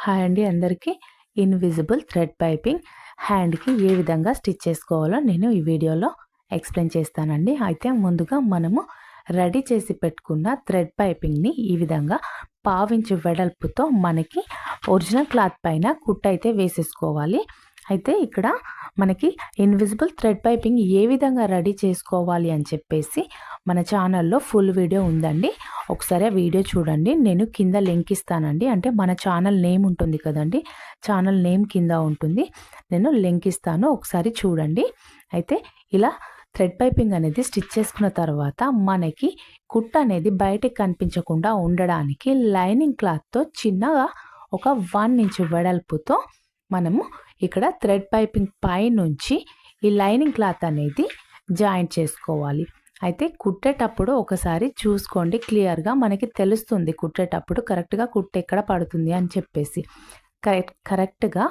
Hi అండి అందరికీ. Invisible thread piping హ్యాండ్‌కి ఏ విధంగా స్టిచ్ చేసుకోవాలో నేను ఈ వీడియోలో ఎక్స్‌ప్లెయిన్ చేస్తానండి. అయితే ముందుగా మనము రెడీ చేసి పెట్టుకున్న థ్రెడ్ పైపింగ్‌ని ఈ విధంగా పావించు వెడల్పుతో మనకి ఒరిజినల్ క్లాత్ పైన కుట్టయితే వేసేసుకోవాలి. అయితే ఇక్కడ మనకి ఇన్విజిబుల్ థ్రెడ్ పైపింగ్ ఏ విధంగా రెడీ చేసుకోవాలి అని చెప్పేసి మన ఛానల్లో ఫుల్ వీడియో ఉందండి. ఒకసారి ఆ వీడియో చూడండి. నేను కింద లింక్ ఇస్తానండి. అంటే మన ఛానల్ నేమ్ ఉంటుంది కదండి, ఛానల్ నేమ్ కింద ఉంటుంది. నేను లింక్ ఇస్తాను, ఒకసారి చూడండి. అయితే ఇలా థ్రెడ్ పైపింగ్ అనేది స్టిచ్ చేసుకున్న తర్వాత మనకి కుట్ట అనేది బయటకు కనిపించకుండా ఉండడానికి లైనింగ్ క్లాత్తో చిన్నగా ఒక 1 ఇంచ్ వెడల్పుతో మనము ఇక్కడ థ్రెడ్ పైపింగ్ పై నుంచి ఈ లైనింగ్ క్లాత్ అనేది జాయింట్ చేసుకోవాలి. అయితే కుట్టేటప్పుడు ఒకసారి చూసుకోండి, క్లియర్గా మనకి తెలుస్తుంది కుట్టేటప్పుడు కరెక్ట్గా కుట్టు ఎక్కడ పడుతుంది అని చెప్పేసి. కరెక్ట్గా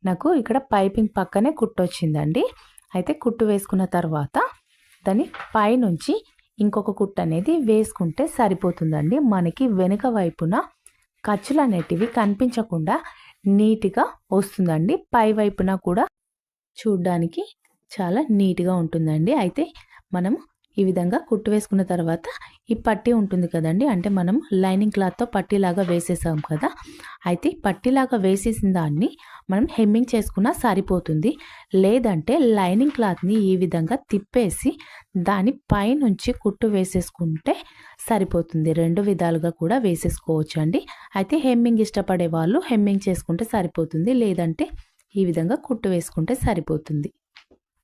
నాకు ఇక్కడ పైపింగ్ పక్కనే కుట్టు వచ్చిందండి. అయితే కుట్టు వేసుకున్న తర్వాత దాని పైనుంచి ఇంకొక కుట్టు అనేది వేసుకుంటే సరిపోతుందండి. మనకి వెనుక వైపున ఖర్చులు అనేటివి కనిపించకుండా నీట్గా వస్తుందండి. పై వైపున కూడా చూడ్డానికి చాలా నీట్గా ఉంటుందండి. అయితే మనం ఈ విధంగా కుట్టు వేసుకున్న తర్వాత ఈ పట్టీ ఉంటుంది కదండి, అంటే మనం లైనింగ్ క్లాత్తో పట్టీలాగా వేసేసాం కదా. అయితే పట్టీలాగా వేసేసిన దాన్ని మనం హెమ్మింగ్ చేసుకున్నా సరిపోతుంది. లేదంటే లైనింగ్ క్లాత్ని ఈ విధంగా తిప్పేసి దాని పైనుంచి కుట్టు వేసేసుకుంటే సరిపోతుంది. 2 విధాలుగా కూడా వేసేసుకోవచ్చు అండి. అయితే హెమ్మింగ్ ఇష్టపడే వాళ్ళు హెమ్మింగ్ చేసుకుంటే సరిపోతుంది, లేదంటే ఈ విధంగా కుట్టు వేసుకుంటే సరిపోతుంది.